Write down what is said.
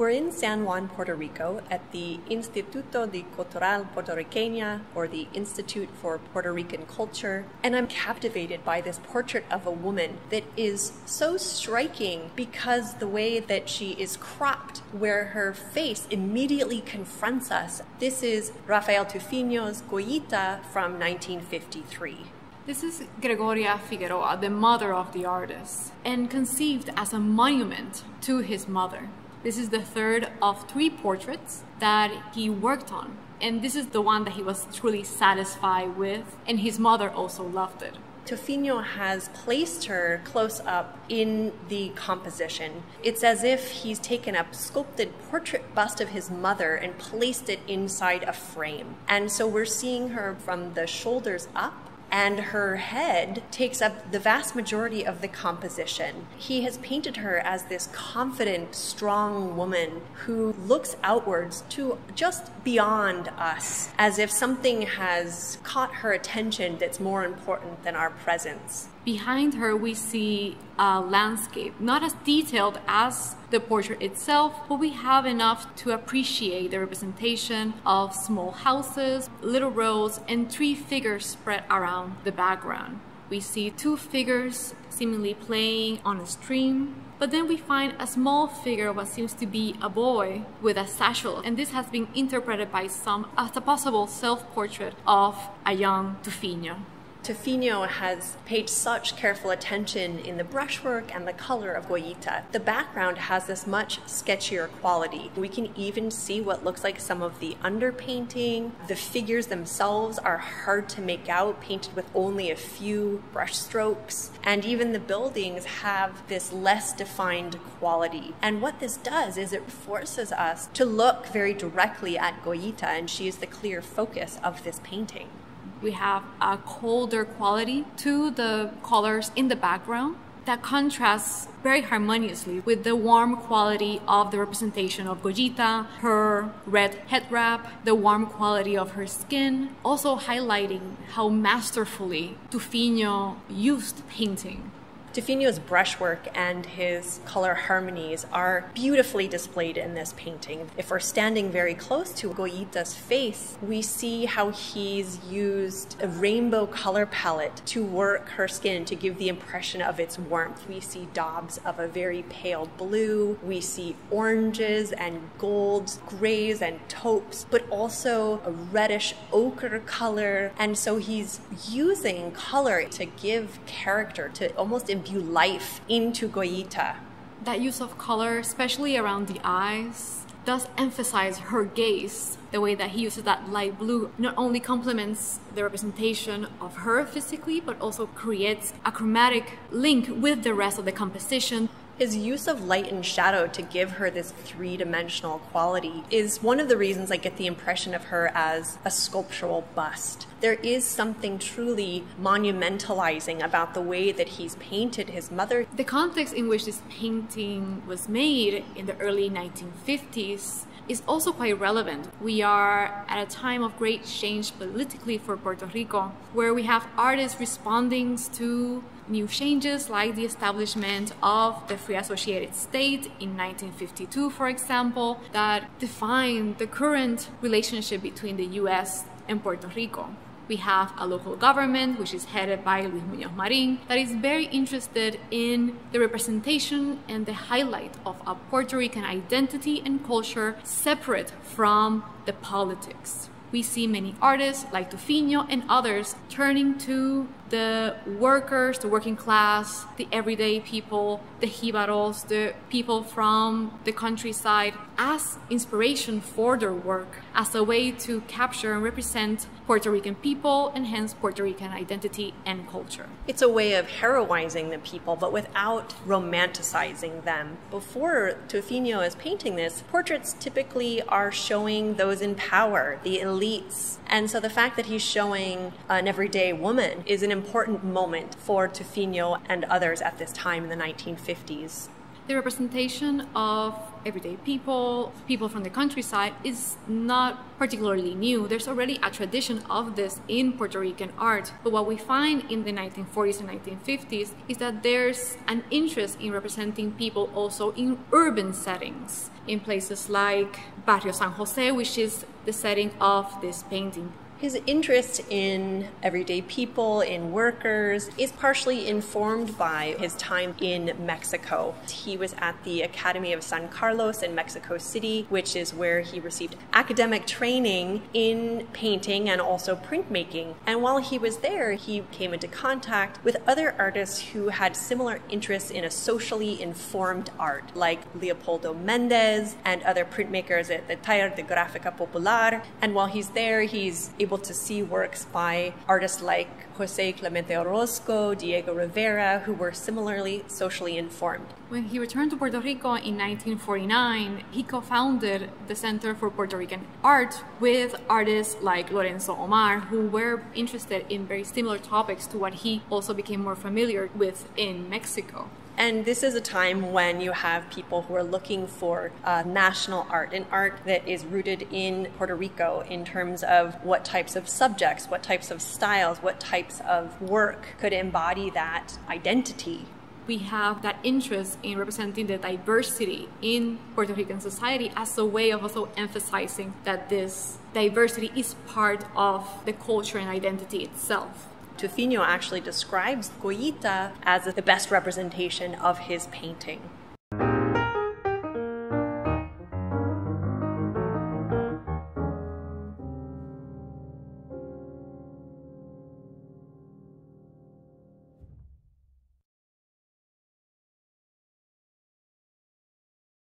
We're in San Juan, Puerto Rico at the Instituto de Cultura Puertorriqueña, or the Institute for Puerto Rican Culture, and I'm captivated by this portrait of a woman that is so striking because the way that she is cropped, where her face immediately confronts us. This is Rafael Tufiño's Goyita from 1953. This is Gregoria Figueroa, the mother of the artist, and conceived as a monument to his mother. This is the third of 3 portraits that he worked on, and this is the one that he was truly satisfied with, and his mother also loved it. Tufiño has placed her close up in the composition. It's as if he's taken a sculpted portrait bust of his mother and placed it inside a frame. And so we're seeing her from the shoulders up, and her head takes up the vast majority of the composition. He has painted her as this confident, strong woman who looks outwards to just beyond us, as if something has caught her attention that's more important than our presence. Behind her, we see a landscape, not as detailed as the portrait itself, but we have enough to appreciate the representation of small houses, little roads, and 3 figures spread around the background. We see 2 figures seemingly playing on a stream, but then we find a small figure of what seems to be a boy with a satchel, and this has been interpreted by some as a possible self-portrait of a young Tufiño. Tufiño has paid such careful attention in the brushwork and the color of Goyita. The background has this much sketchier quality. We can even see what looks like some of the underpainting. The figures themselves are hard to make out, painted with only a few brush strokes. And even the buildings have this less defined quality. And what this does is it forces us to look very directly at Goyita, and she is the clear focus of this painting. We have a colder quality to the colors in the background that contrasts very harmoniously with the warm quality of the representation of Goyita, her red head wrap, the warm quality of her skin, also highlighting how masterfully Tufiño used painting. Tufiño's brushwork and his color harmonies are beautifully displayed in this painting. If we're standing very close to Goyita's face, we see how he's used a rainbow color palette to work her skin to give the impression of its warmth. We see daubs of a very pale blue, we see oranges and golds, grays and taupes, but also a reddish ochre color. And so he's using color to give character, to almost imbue life into Goyita. That use of color, especially around the eyes, does emphasize her gaze. The way that he uses that light blue not only complements the representation of her physically, but also creates a chromatic link with the rest of the composition. His use of light and shadow to give her this 3-dimensional quality is one of the reasons I get the impression of her as a sculptural bust. There is something truly monumentalizing about the way that he's painted his mother. The context in which this painting was made in the early 1950s is also quite relevant. We are at a time of great change politically for Puerto Rico, where we have artists responding to new changes like the establishment of the Free Associated State in 1952, for example, that defined the current relationship between the US and Puerto Rico. We have a local government, which is headed by Luis Muñoz Marín, that is very interested in the representation and the highlight of a Puerto Rican identity and culture separate from the politics. We see many artists like Tufiño and others turning to the workers, the working class, the everyday people, the jibaros, the people from the countryside as inspiration for their work, as a way to capture and represent Puerto Rican people and hence Puerto Rican identity and culture. It's a way of heroizing the people, but without romanticizing them. Before Tufiño is painting this, portraits typically are showing those in power, the elites. And so the fact that he's showing an everyday woman is an important moment for Tufiño and others at this time in the 1950s. The representation of everyday people, people from the countryside, is not particularly new. There's already a tradition of this in Puerto Rican art. But what we find in the 1940s and 1950s is that there's an interest in representing people also in urban settings, in places like Barrio San Jose, which is the setting of this painting. His interest in everyday people, in workers, is partially informed by his time in Mexico. He was at the Academy of San Carlos in Mexico City, which is where he received academic training in painting and also printmaking. And while he was there, he came into contact with other artists who had similar interests in a socially informed art, like Leopoldo Mendez and other printmakers at the Taller de Gráfica Popular. And while he's there, he's able to see works by artists like Jose Clemente Orozco, Diego Rivera, who were similarly socially informed. When he returned to Puerto Rico in 1949, he co-founded the Center for Puerto Rican Art with artists like Lorenzo Omar, who were interested in very similar topics to what he also became more familiar with in Mexico. And this is a time when you have people who are looking for national art, an art that is rooted in Puerto Rico in terms of what types of subjects, what types of styles, what types of work could embody that identity. We have that interest in representing the diversity in Puerto Rican society as a way of also emphasizing that this diversity is part of the culture and identity itself. Tufiño actually describes Goyita as the best representation of his painting.